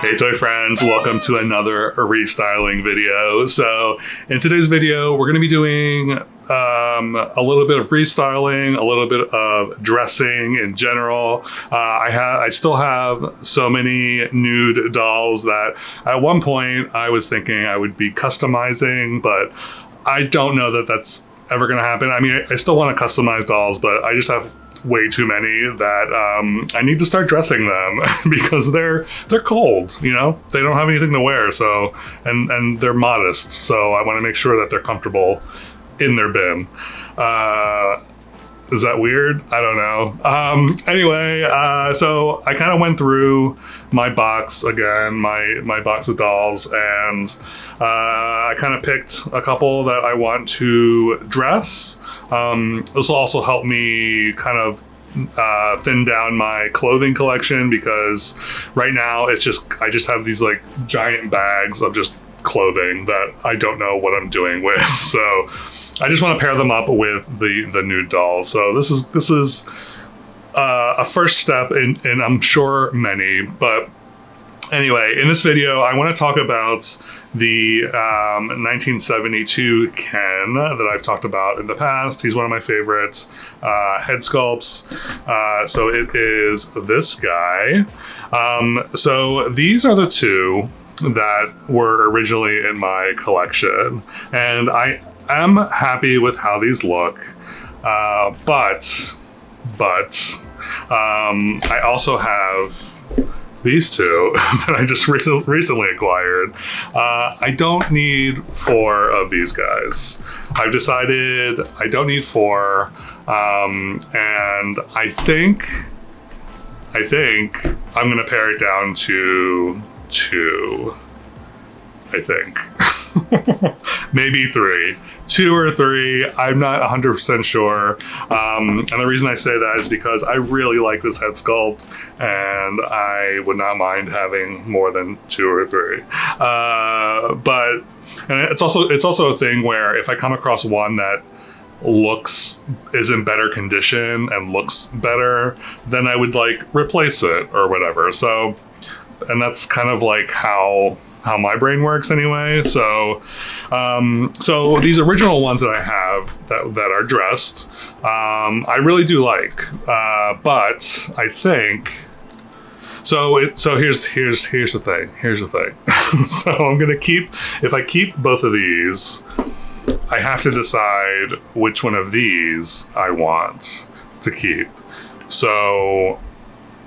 Hey toy friends, welcome to another restyling video. So in today's video, we're going to be doing a little bit of restyling, a little bit of dressing in general. I still have so many nude dolls that at one point I was thinking I would be customizing, but I don't know that that's ever going to happen. I mean, I still want to customize dolls, but I just have way too many that I need to start dressing them because they're cold, you know, they don't have anything to wear. So, and they're modest. So I want to make sure that they're comfortable in their bin. Is that weird? I don't know. Anyway, so I kind of went through my box again, my box of dolls, and I kind of picked a couple that I want to dress. This will also help me kind of thin down my clothing collection because right now I just have these like giant bags of just clothing that I don't know what I'm doing with. So I just want to pair them up with the nude dolls. So this is a first step in I'm sure many, but anyway, in this video, I want to talk about the 1972 Ken that I've talked about in the past. He's one of my favorite head sculpts. So it is this guy. So these are the two that were originally in my collection, and I am happy with how these look. But I also have these two that I just recently acquired. I don't need 4 of these guys. I've decided I don't need 4, and I think I'm gonna pare it down to 2. I think maybe 3. 2 or 3, I'm not 100% sure. And the reason I say that is because I really like this head sculpt and I would not mind having more than 2 or 3. But it's also a thing where if I come across one that is in better condition and looks better, then I would like replace it or whatever. So, and that's kind of like how my brain works anyway. So so these original ones that I have that are dressed, I really do like, but I think so here's the thing. So I'm gonna if I keep both of these, I have to decide which one of these I want to keep. So,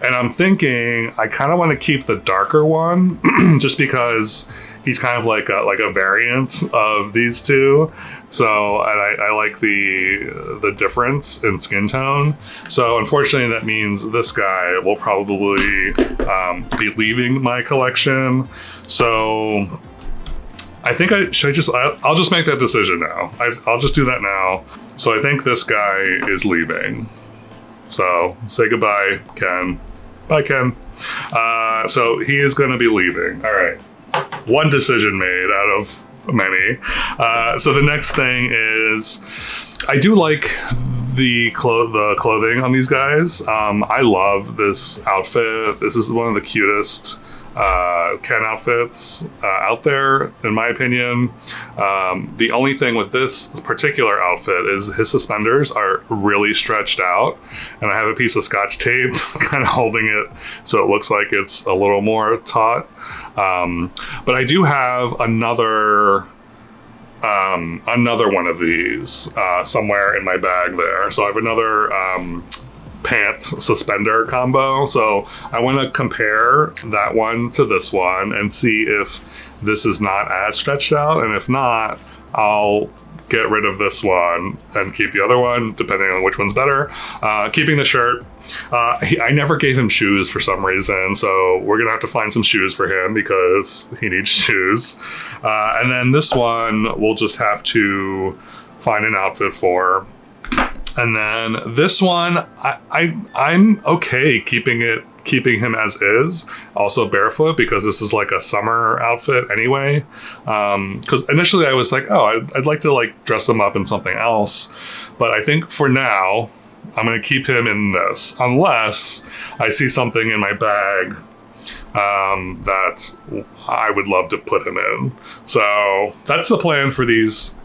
and I'm thinking I kind of want to keep the darker one just because he's kind of like a variant of these two. So, and I like the difference in skin tone. So unfortunately that means this guy will probably be leaving my collection. So I think I'll just make that decision now. I'll just do that now. So I think this guy is leaving. So say goodbye, Ken. Bye, Ken. So he is going to be leaving. All right. One decision made out of many. So the next thing is, I do like the clothing on these guys. I love this outfit. This is one of the cutest Ken outfits out there, in my opinion. The only thing with this particular outfit is his suspenders are really stretched out, and I have a piece of Scotch tape kind of holding it so it looks like it's a little more taut. But I do have another one of these somewhere in my bag there. So I have another pant suspender combo. So I want to compare that one to this one and see if this is not as stretched out. And if not, I'll get rid of this one and keep the other one, depending on which one's better. Keeping the shirt. I never gave him shoes for some reason, so we're gonna have to find some shoes for him because he needs shoes. And then this one we'll just have to find an outfit for. And then this one, I'm okay keeping him as is, also barefoot, because this is like a summer outfit anyway. Because initially I was like, oh, I'd like to like dress him up in something else, but I think for now I'm gonna keep him in this, unless I see something in my bag that I would love to put him in. So that's the plan for these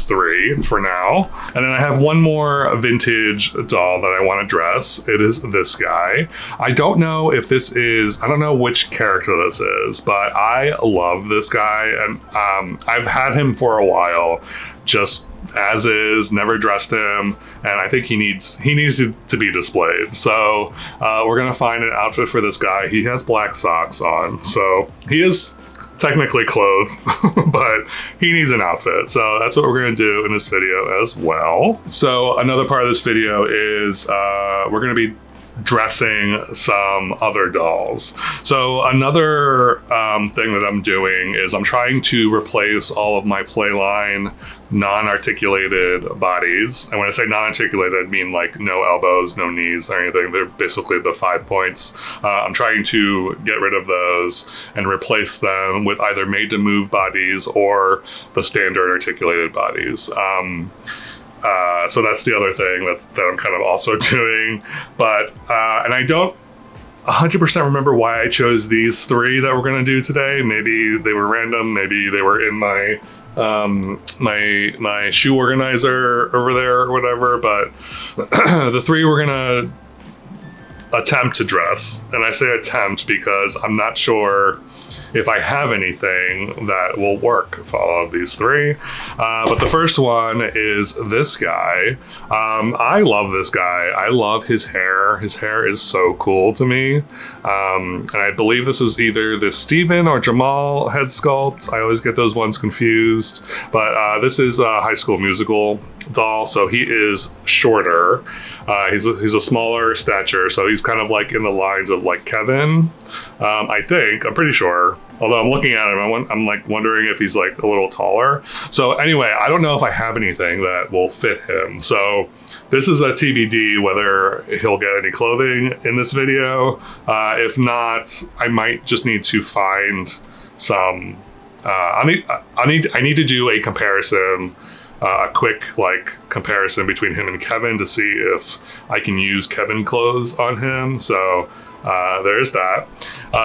three for now. And then I have one more vintage doll that I want to dress. It is this guy. I don't know which character this is, but I love this guy, and I've had him for a while, just as is, never dressed him, and I think he needs to be displayed. So we're gonna find an outfit for this guy. He has black socks on, so he is technically clothed, but he needs an outfit. So that's what we're gonna do in this video as well. So another part of this video is we're gonna be dressing some other dolls. So another thing that I'm doing is I'm trying to replace all of my Playline non-articulated bodies. And when I say non-articulated, I mean like no elbows, no knees, or anything. They're basically the 5 points. I'm trying to get rid of those and replace them with either made-to-move bodies or the standard articulated bodies. So that's the other thing that I'm kind of also doing. But, and I don't 100% remember why I chose these three that we're going to do today. Maybe they were random. Maybe they were in my my shoe organizer over there or whatever. But the three we're going to attempt to dress. And I say attempt because I'm not sure if I have anything that will work for all of these three. But the first one is this guy. I love this guy. I love his hair. His hair is so cool to me. And I believe this is either the Steven or Jamal head sculpt. I always get those ones confused. But this is a High School Musical doll, so he is shorter. He's a smaller stature, so he's kind of like in the lines of like Kevin. I'm pretty sure. Although I'm looking at him, I'm like wondering if he's like a little taller. So anyway, I don't know if I have anything that will fit him. So this is a TBD whether he'll get any clothing in this video. If not, I might just need to find some. I need to do a comparison. A quick like comparison between him and Kevin to see if I can use Kevin clothes on him. So there's that.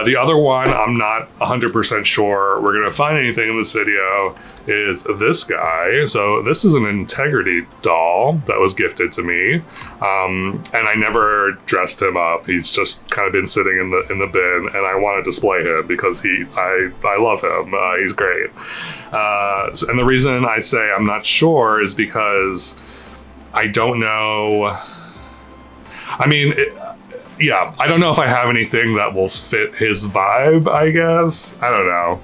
The other one, I'm not 100% sure we're gonna find anything in this video, is this guy. So this is an Integrity doll that was gifted to me, and I never dressed him up. He's just kind of been sitting in the bin, and I want to display him because I love him. He's great. And the reason I say I'm not sure is because I don't know. I mean, I don't know if I have anything that will fit his vibe, I guess. I don't know.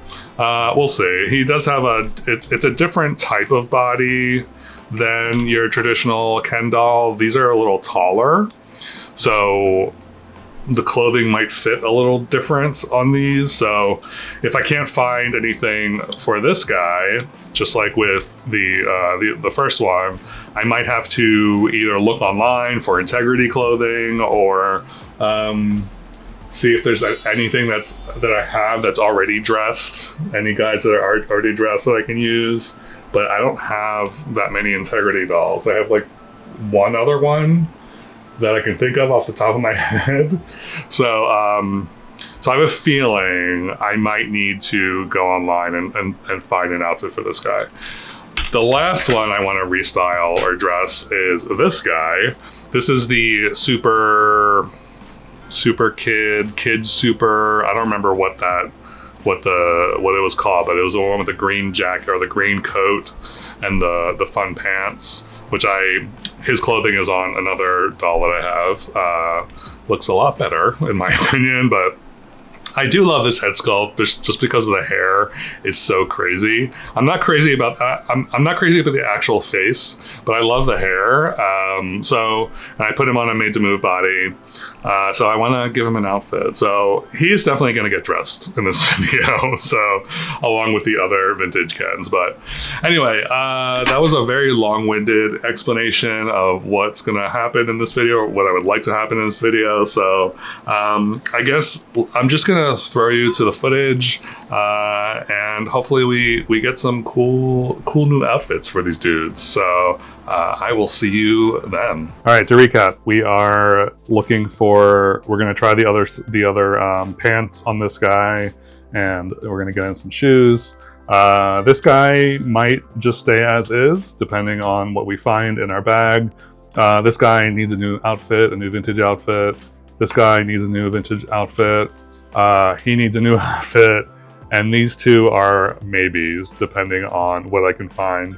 We'll see. He does have it's a different type of body than your traditional Ken doll. These are a little taller, so the clothing might fit a little different on these. So if I can't find anything for this guy, just like with the first one, I might have to either look online for Integrity clothing or see if there's anything that I have that's already dressed, any guys that are already dressed that I can use. But I don't have that many Integrity dolls. I have like one other one that I can think of off the top of my head. So I have a feeling I might need to go online and find an outfit for this guy. The last one I want to restyle or dress is this guy. This is the super kid super. I don't remember what it was called, but it was the one with the green jacket or the green coat and the fun pants, which his clothing is on another doll that I have. Looks a lot better in my opinion, but I do love this head sculpt just because of the hair is so crazy. I'm not crazy about I'm not crazy about the actual face, but I love the hair. So I put him on a made-to-move body. So I want to give him an outfit. So he's definitely going to get dressed in this video. So along with the other vintage Kens. But anyway, that was a very long-winded explanation of what's going to happen in this video, or what I would like to happen in this video. So I guess I'm just going gonna throw you to the footage, and hopefully we get some cool new outfits for these dudes. So I will see you then. All right, to recap, we are looking for. We're gonna try the other pants on this guy, and we're gonna get in some shoes. This guy might just stay as is, depending on what we find in our bag. This guy needs a new outfit, a new vintage outfit. This guy needs a new vintage outfit. He needs a new outfit. And these two are maybes, depending on what I can find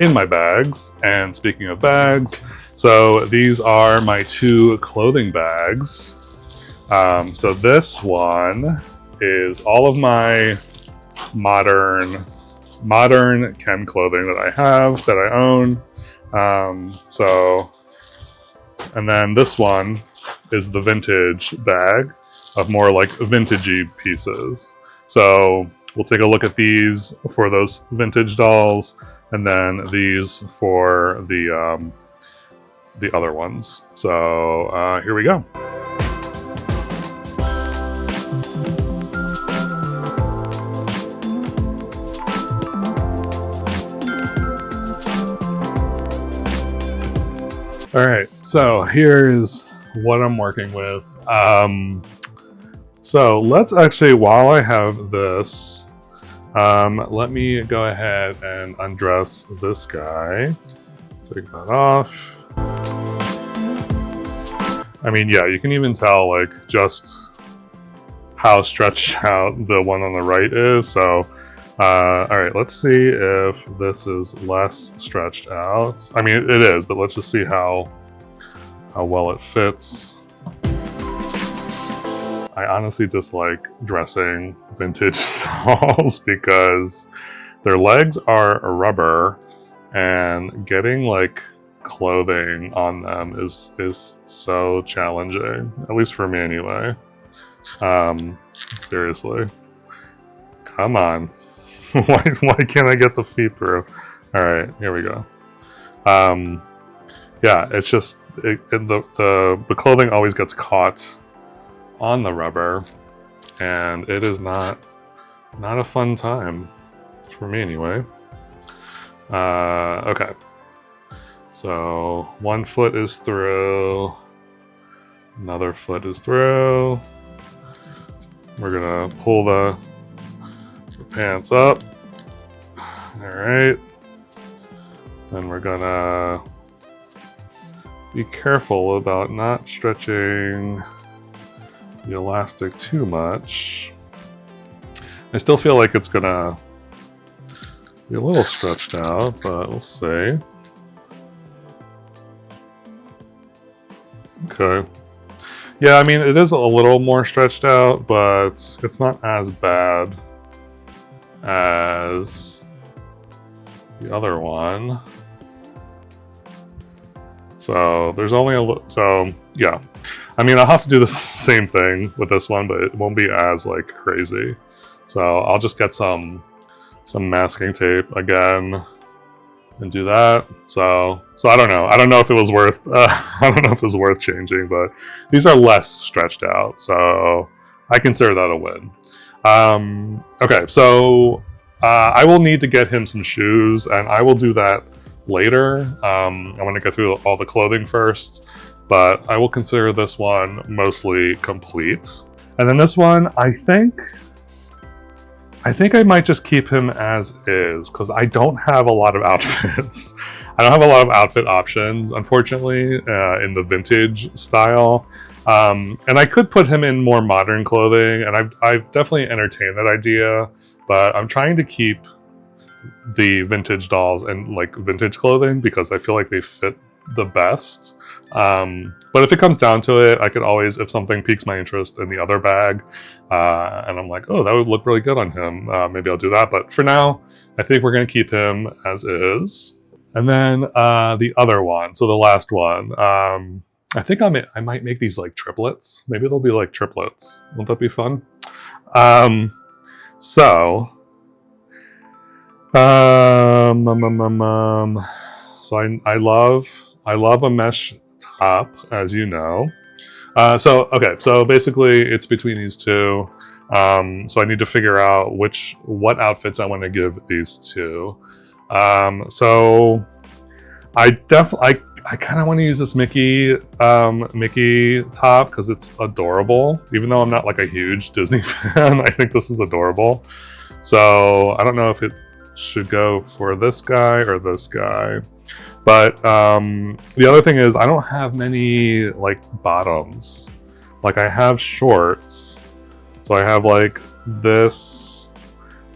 in my bags. And speaking of bags, so these are my two clothing bags. So this one is all of my modern Ken clothing that I have, that I own. And then this one is the vintage bag of more like vintagey pieces. So we'll take a look at these for those vintage dolls, and then these for the other ones. So here we go. All right, so here's what I'm working with. So let's actually, while I have this, let me go ahead and undress this guy. Take that off. I mean, yeah, you can even tell like just how stretched out the one on the right is. So, all right, let's see if this is less stretched out. I mean, it is, but let's just see how well it fits. I honestly dislike dressing vintage dolls because their legs are rubber, and getting like clothing on them is so challenging, at least for me anyway. Seriously, come on. why can't I get the feet through? All right, here we go. Yeah, it's just the clothing always gets caught on the rubber, and it is not a fun time for me anyway. Okay, so one foot is through, another foot is through. We're gonna pull the pants up. All right, then we're gonna be careful about not stretching the elastic too much. I still feel like it's gonna be a little stretched out, but we'll see. Okay. Yeah, I mean, it is a little more stretched out, but it's not as bad as the other one. So there's only so yeah. I mean, I'll have to do the same thing with this one, but it won't be as like crazy. So I'll just get some masking tape again and do that. So I don't know. I don't know if it was worth. I don't know if it was worth changing, but these are less stretched out, so I consider that a win. Okay, so I will need to get him some shoes, and I will do that later. I want to get through all the clothing first, but I will consider this one mostly complete. And then this one, I think I might just keep him as is, because I don't have a lot of outfits. I don't have a lot of outfit options, unfortunately, in the vintage style. And I could put him in more modern clothing, and I've definitely entertained that idea, but I'm trying to keep the vintage dolls and like vintage clothing because I feel like they fit the best. But if it comes down to it, I could always, if something piques my interest in the other bag, and I'm like, oh, that would look really good on him, maybe I'll do that. But for now, I think we're going to keep him as is. And then the other one, so the last one, I think I might make these like triplets. Maybe they'll be like triplets. Won't that be fun? So I love a mesh top, as you know. So basically it's between these two. So I need to figure out what outfits I want to give these to. So I kind of want to use this Mickey top because it's adorable. Even though I'm not like a huge Disney fan, I think this is adorable. So I don't know if it should go for this guy or this guy. But the other thing is I don't have many like bottoms. Like I have shorts. So I have like this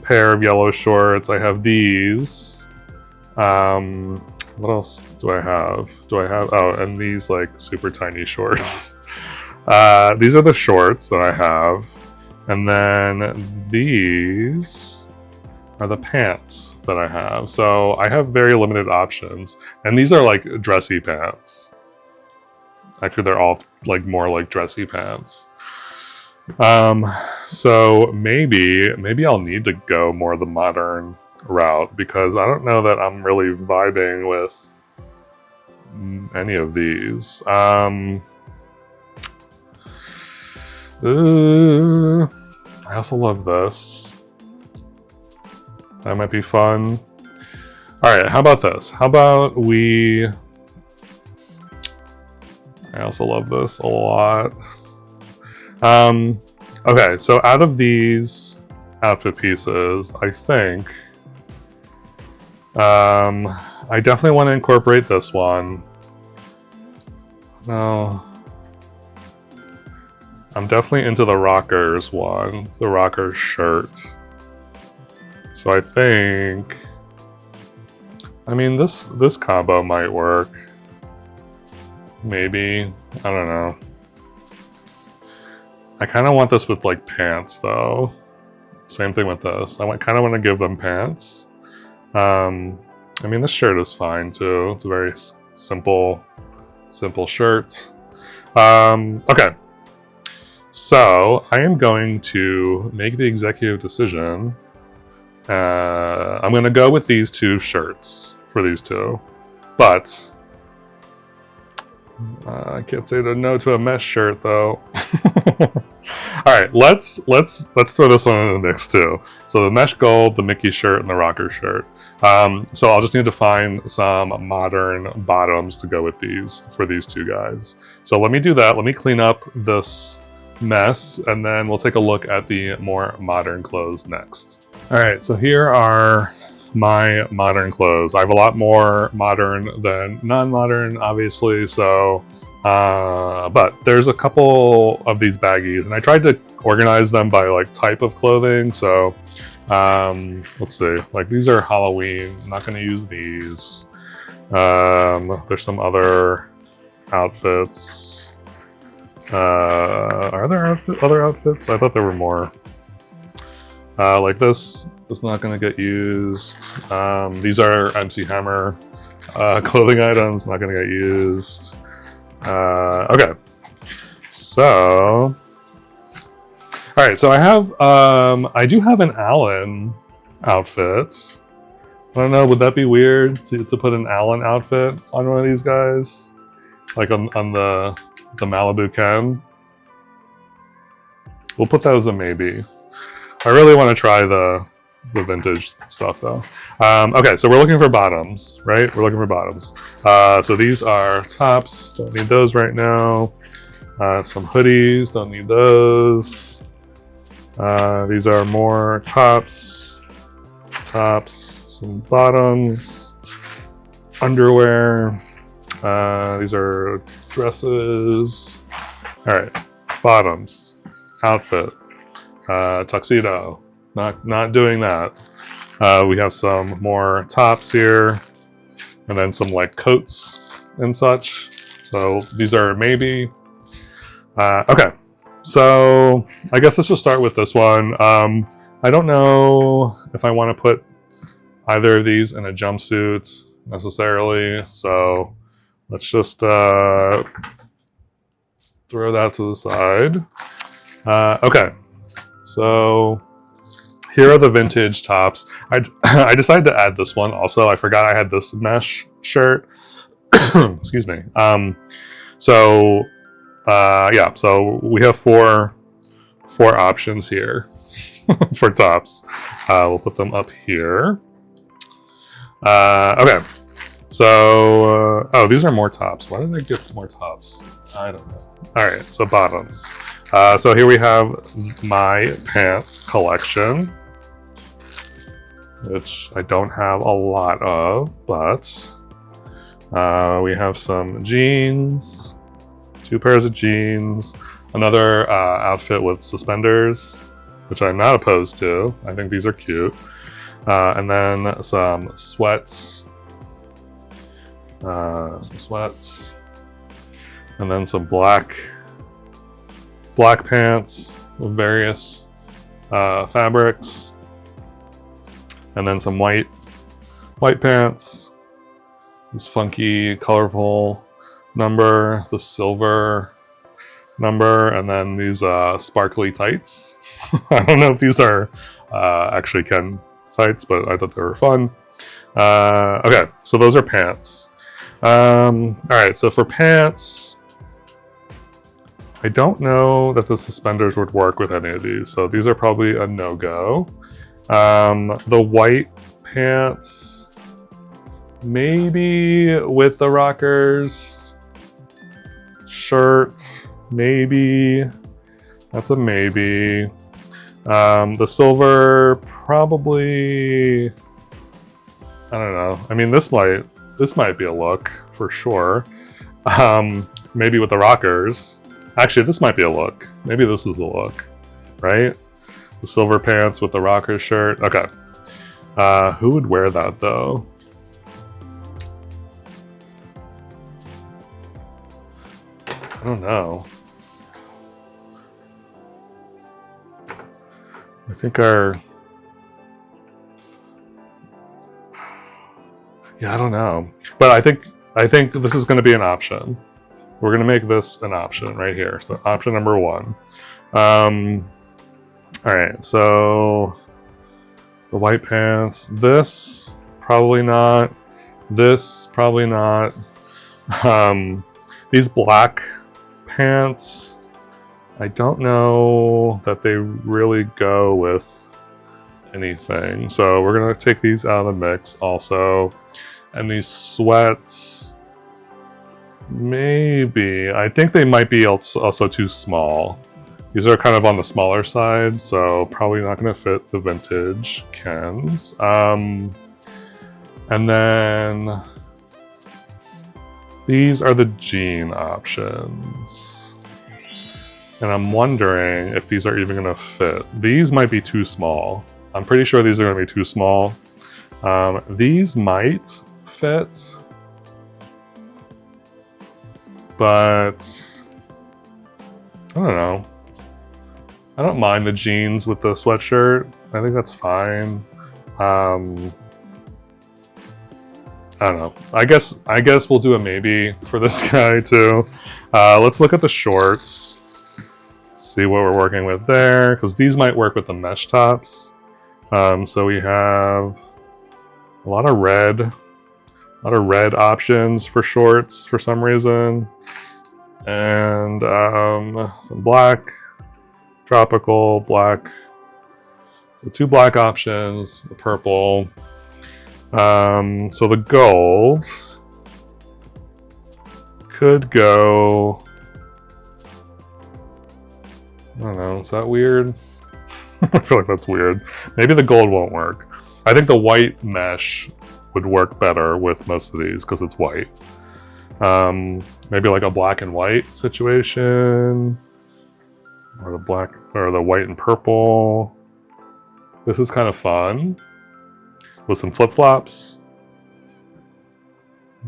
pair of yellow shorts. I have these. What else do I have? Oh, and these like super tiny shorts. These are the shorts that I have. And then these are the pants that I have. So I have very limited options. And these are like dressy pants. Actually, they're all like more like dressy pants. So maybe I'll need to go more the modern route because I don't know that I'm really vibing with any of these. I also love this. That might be fun. All right, how about this? How about I also love this a lot. Okay, so out of these outfit pieces, I think I definitely want to incorporate this one. No. I'm definitely into the Rockers one, the Rockers shirt. So I think, I mean, this combo might work. Maybe, I don't know. I kind of want this with like pants though. Same thing with this. I kind of want to give them pants. I mean, this shirt is fine too. It's a very simple shirt. Okay. So I am going to make the executive decision. I'm going to go with these two shirts for these two, but I can't say no to a mesh shirt though. All right, let's throw this one in the mix too. So the mesh gold, the Mickey shirt, and the Rocker shirt. So I'll just need to find some modern bottoms to go with these for these two guys. So let me do that. Let me clean up this mess, and then we'll take a look at the more modern clothes next. All right, so here are my modern clothes. I have a lot more modern than non-modern, obviously, so but there's a couple of these baggies, and I tried to organize them by like type of clothing. So let's see, like these are Halloween. I'm not going to use these. There's some other outfits. Are there other outfits? I thought there were more. Like this is not going to get used. These are MC Hammer clothing items, not going to get used. Okay, so all right, so I do have an Allen outfit. I don't know, would that be weird to put an Allen outfit on one of these guys, like on the Malibu Ken? We'll put that as a maybe. I really want to try the vintage stuff though. Okay, so we're looking for bottoms, right? We're looking for bottoms. So these are tops, don't need those right now. Some hoodies, don't need those. These are more tops, some bottoms, underwear. These are dresses. All right, bottoms, outfit, tuxedo. Not doing that. We have some more tops here, and then some like coats and such. So these are maybe. Okay, so I guess let's just start with this one. I don't know if I want to put either of these in a jumpsuit necessarily, so let's just throw that to the side. Okay, so here are the vintage tops. I decided to add this one also. I forgot I had this mesh shirt. Excuse me. Yeah, so we have four 4 options here for tops. We'll put them up here. Okay, so oh, these are more tops. Why did I get more tops? I don't know. All right, so bottoms. So here we have my pant collection, which I don't have a lot of, but we have some jeans, 2 pairs of jeans, another outfit with suspenders, which I'm not opposed to. I think these are cute. And then some sweats, and then some black pants with various fabrics, and then some white pants. This funky, colorful number, the silver number, and then these sparkly tights. I don't know if these are actually Ken tights, but I thought they were fun. Okay, so those are pants. All right, so for pants, I don't know that the suspenders would work with any of these, so these are probably a no-go. The white pants, maybe with the rockers. Shirt, maybe. That's a maybe. The silver, probably. I don't know. I mean, this might be a look for sure. Maybe with the rockers. Actually, this might be a look. Maybe this is a look, right? The silver pants with the rocker shirt. Okay. Who would wear that though? I don't know. I think yeah, I don't know. But I think this is going to be an option. We're going to make this an option right here. So option number 1. All right, so the white pants, this probably not, this probably not. These black pants, I don't know that they really go with anything. So we're gonna take these out of the mix also. And these sweats, maybe. I think they might be also too small. These are kind of on the smaller side, so probably not gonna fit the vintage Kens. And then these are the jean options. And I'm wondering if these are even gonna fit. These might be too small. I'm pretty sure these are gonna be too small. These might fit, but I don't know. I don't mind the jeans with the sweatshirt. I think that's fine. I don't know. I guess we'll do a maybe for this guy too. Let's look at the shorts. See what we're working with there, because these might work with the mesh tops. So we have a lot of red options for shorts for some reason, and some black, tropical black. So 2 black options, the purple. So the gold could go. I don't know, is that weird? I feel like that's weird. Maybe the gold won't work. I think the white mesh would work better with most of these because it's white. Maybe like a black and white situation, or the white and purple. This is kind of fun with some flip-flops.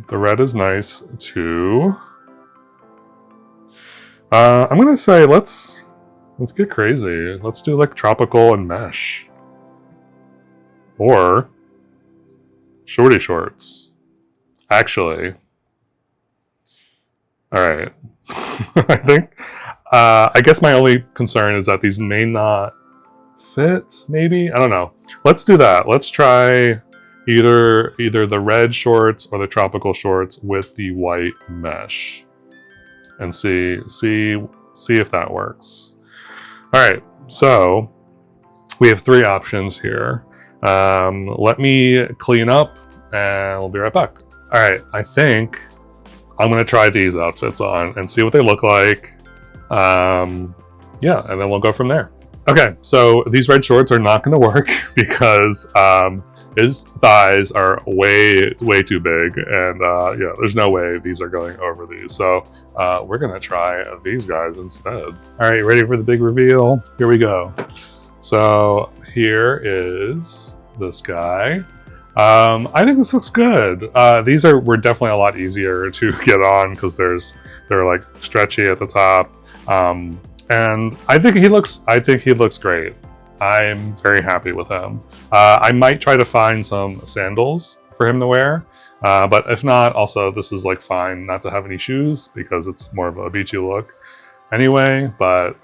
The red is nice too. I'm gonna say let's get crazy. Let's do like tropical and mesh. Or shorty shorts. Actually. Alright. I guess my only concern is that these may not fit, maybe? I don't know. Let's do that. Let's try either the red shorts or the tropical shorts with the white mesh. And see if that works. All right, so we have 3 options here. Let me clean up and we'll be right back. All right, I think I'm gonna try these outfits on and see what they look like. Yeah, and then we'll go from there. Okay, so these red shorts are not gonna work because his thighs are way too big, and yeah, there's no way these are going over these. So we're gonna try these guys instead. All right, ready for the big reveal? Here we go. So here is this guy. I think this looks good. These were definitely a lot easier to get on because they're like stretchy at the top. And I think he looks great. I'm very happy with him. I might try to find some sandals for him to wear, but if not, also this is like fine not to have any shoes because it's more of a beachy look anyway. But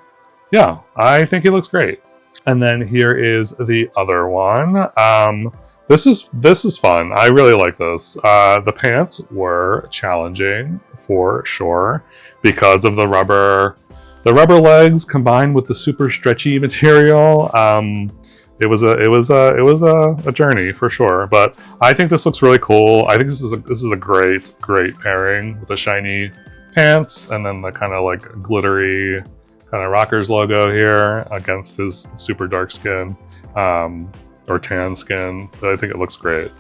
yeah, I think he looks great. And then here is the other one. This is fun. I really like this. The pants were challenging for sure because of the rubber legs combined with the super stretchy material. It was a journey for sure, but I think this looks really cool. I think this is a great pairing with the shiny pants and then the kind of like glittery kind of Rockers logo here against his super dark skin or tan skin. But I think it looks great.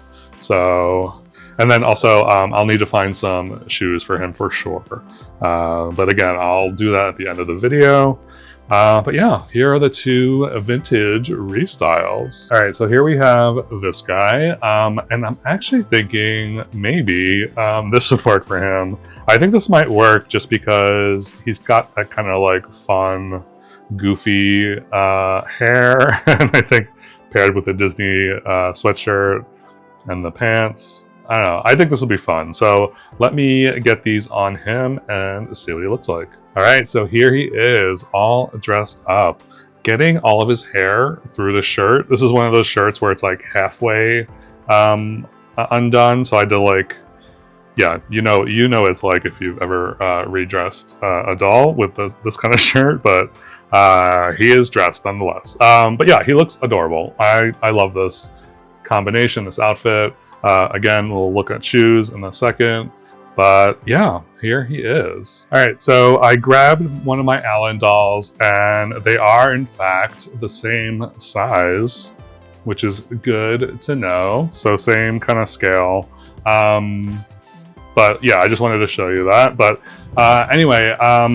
So, and then also I'll need to find some shoes for him for sure. But again, I'll do that at the end of the video. But yeah, here are the 2 vintage restyles. All right, so here we have this guy. And I'm actually thinking maybe this would work for him. I think this might work just because he's got that kind of like fun, goofy hair. And I think paired with the Disney sweatshirt and the pants, I don't know. I think this will be fun. So let me get these on him and see what he looks like. All right, so here he is all dressed up, getting all of his hair through the shirt. This is one of those shirts where it's like halfway undone. So I had to like, yeah, you know, it's like if you've ever redressed a doll with this kind of shirt, but he is dressed nonetheless. But yeah, he looks adorable. I love this combination, this outfit. Again, we'll look at shoes in a second, but yeah, here he is. All right, so I grabbed one of my Allen dolls and they are in fact the same size, which is good to know. So same kind of scale. But yeah, I just wanted to show you that. But anyway, I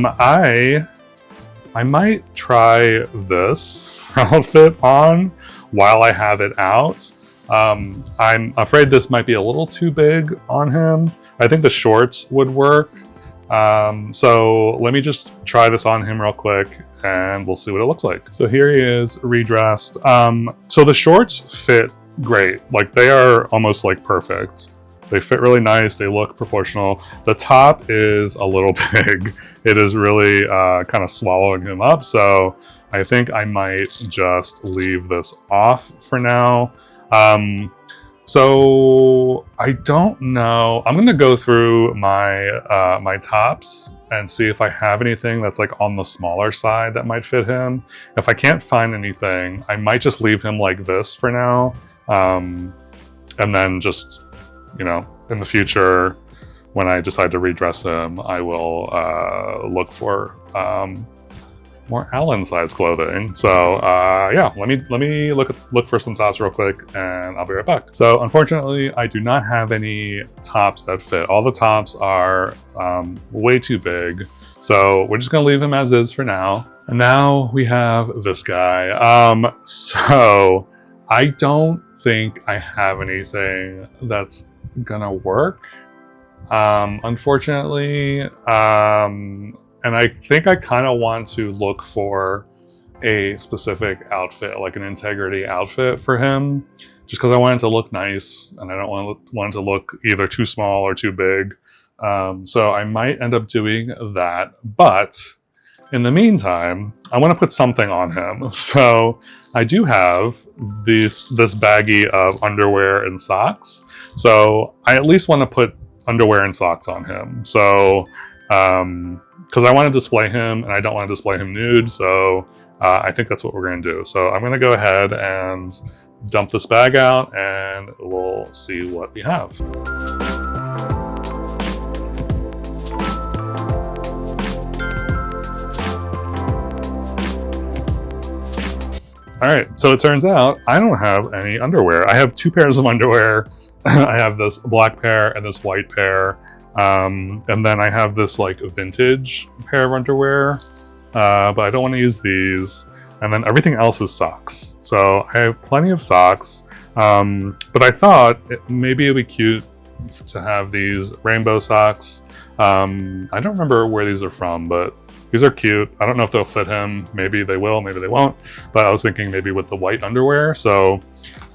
might try this outfit on while I have it out. I'm afraid this might be a little too big on him. I think the shorts would work. So let me just try this on him real quick and we'll see what it looks like. So here he is redressed. So the shorts fit great. Like they are almost like perfect. They fit really nice. They look proportional. The top is a little big. It is really kind of swallowing him up. So I think I might just leave this off for now. So I don't know. I'm gonna go through my my tops and see if I have anything that's like on the smaller side that might fit him. If I can't find anything, I might just leave him like this for now. And then just, you know, in the future, when I decide to redress him, I will look for more Allen size clothing. So yeah, let me look for some tops real quick and I'll be right back. So unfortunately, I do not have any tops that fit. All the tops are way too big. So we're just gonna leave him as is for now. And now we have this guy. So I don't think I have anything that's gonna work, unfortunately. And I think I kind of want to look for a specific outfit, like an integrity outfit for him, just because I want it to look nice and I don't want it to look either too small or too big. So I might end up doing that, but in the meantime, I want to put something on him. So I do have this baggie of underwear and socks. So I at least want to put underwear and socks on him. So, because I want to display him and I don't want to display him nude. So I think that's what we're going to do. So I'm going to go ahead and dump this bag out and we'll see what we have. All right, so it turns out I don't have any underwear. I have 2 pairs of underwear. I have this black pair and this white pair. And then I have this like vintage pair of underwear, but I don't want to use these. And then everything else is socks. So I have plenty of socks, but I thought maybe it'd be cute to have these rainbow socks. I don't remember where these are from, but these are cute. I don't know if they'll fit him. Maybe they will, maybe they won't. But I was thinking maybe with the white underwear. So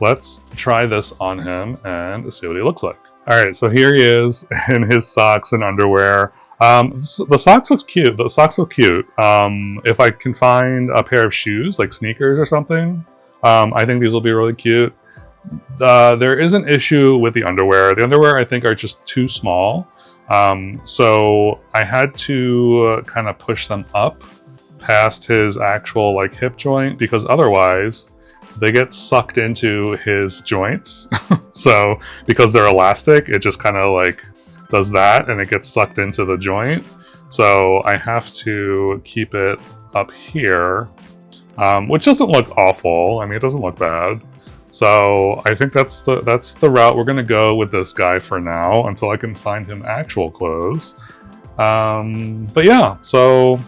let's try this on him and see what he looks like. All right, so here he is in his socks and underwear. The socks looks cute. The socks look cute. If I can find a pair of shoes, like sneakers or something, I think these will be really cute. There is an issue with the underwear. The underwear, I think, are just too small. So I had to kind of push them up past his actual like hip joint, because otherwise they get sucked into his joints. So because they're elastic, it just kind of like does that and it gets sucked into the joint. So I have to keep it up here, which doesn't look awful. I mean, it doesn't look bad. So I think that's the route we're gonna go with this guy for now until I can find him actual clothes. But yeah, so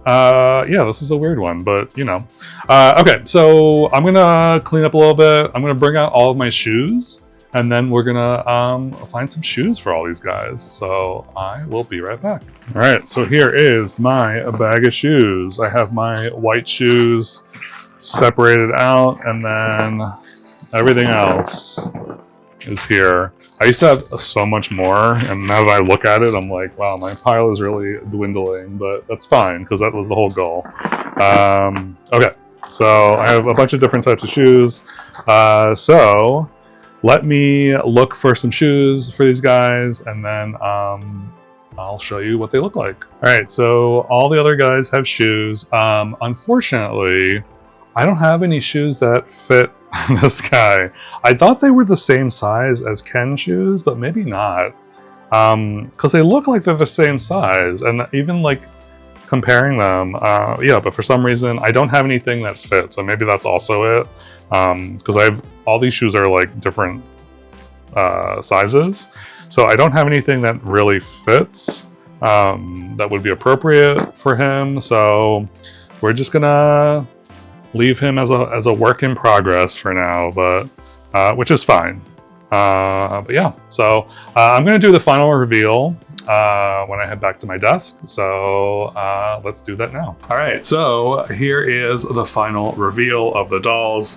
yeah, this is a weird one, but you know. Okay, so I'm gonna clean up a little bit. I'm gonna bring out all of my shoes, and then we're gonna find some shoes for all these guys. So I will be right back. All right, so here is my bag of shoes. I have my white shoes separated out, and then everything else is here. I used to have so much more, and now that I look at it, I'm like, wow, my pile is really dwindling, but that's fine because that was the whole goal. Okay, so I have a bunch of different types of shoes. So let me look for some shoes for these guys, and then I'll show you what they look like. All right, so all the other guys have shoes. Unfortunately, I don't have any shoes that fit this guy. I thought they were the same size as Ken's shoes, but maybe not. Because they look like they're the same size, and even like comparing them, yeah, but for some reason I don't have anything that fits, so maybe that's also it. Because all these shoes are like different sizes, so I don't have anything that really fits that would be appropriate for him. So we're just gonna leave him as a work in progress for now, but which is fine. But yeah, so I'm gonna do the final reveal when I head back to my desk. So let's do that now. All right, so here is the final reveal of the dolls.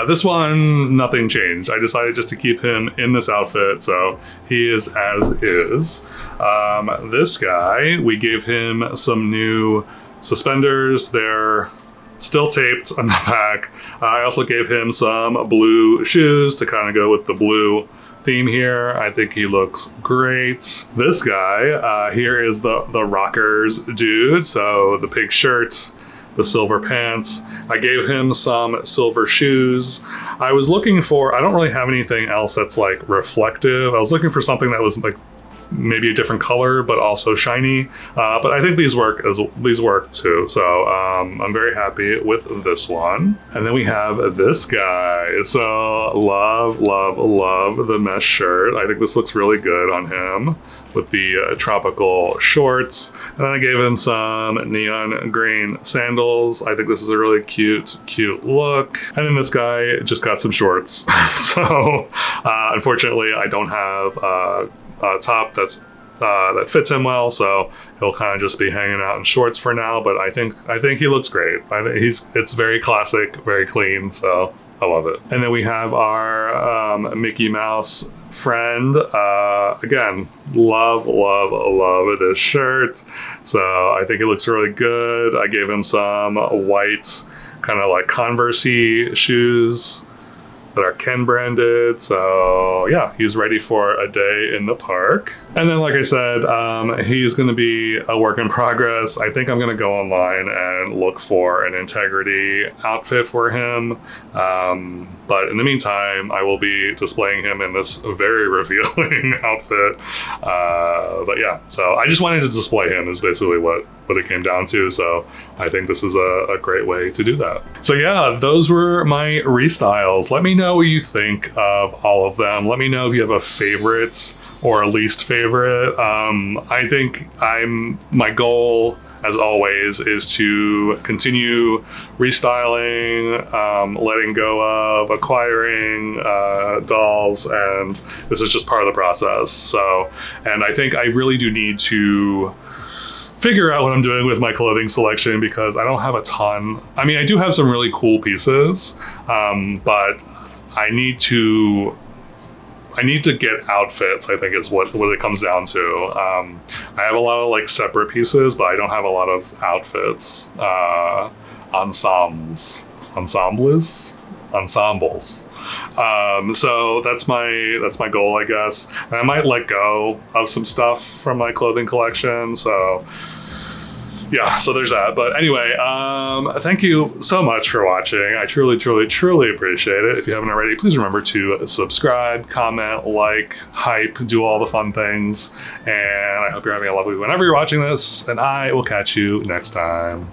This one, nothing changed. I decided just to keep him in this outfit, so he is as is. This guy, we gave him some new suspenders. They're still taped on the back. I also gave him some blue shoes to kind of go with the blue theme here. I think he looks great. This guy, here is the rockers dude. So the pink shirt, the silver pants. I gave him some silver shoes. I was looking for, I don't really have anything else that's like reflective. I was looking for something that was like maybe a different color, but also shiny. But I think these work too. So I'm very happy with this one. And then we have this guy. So love the mesh shirt. I think this looks really good on him with the tropical shorts. And then I gave him some neon green sandals. I think this is a really cute look. And then this guy just got some shorts. So unfortunately, I don't have a top that fits him well, so he'll kind of just be hanging out in shorts for now. But I think he looks great. I think it's very classic, very clean, so I love it. And then we have our Mickey Mouse friend. Again, love this shirt. So I think it looks really good. I gave him some white kind of like Converse-y shoes that are Ken branded. So yeah, he's ready for a day in the park. And then, like I said, he's going to be a work in progress. I think I'm going to go online and look for an integrity outfit for him. But in the meantime, I will be displaying him in this very revealing outfit. But yeah, so I just wanted to display him is basically what it came down to. So I think this is a great way to do that. So yeah, those were my restyles. Let me know what you think of all of them. Let me know if you have a favorite or a least favorite. I think my goal, as always, is to continue restyling, letting go of acquiring dolls, and this is just part of the process. So, and I think I really do need to figure out what I'm doing with my clothing selection, because I don't have a ton. I mean, I do have some really cool pieces, but I need to get outfits, I think is what it comes down to. I have a lot of like separate pieces, but I don't have a lot of outfits. Ensembles. So that's my goal, I guess. And I might let go of some stuff from my clothing collection. So yeah, so there's that. But anyway, thank you so much for watching. I truly, truly, truly appreciate it. If you haven't already, please remember to subscribe, comment, like, hype, do all the fun things. And I hope you're having a lovely whenever you're watching this, and I will catch you next time.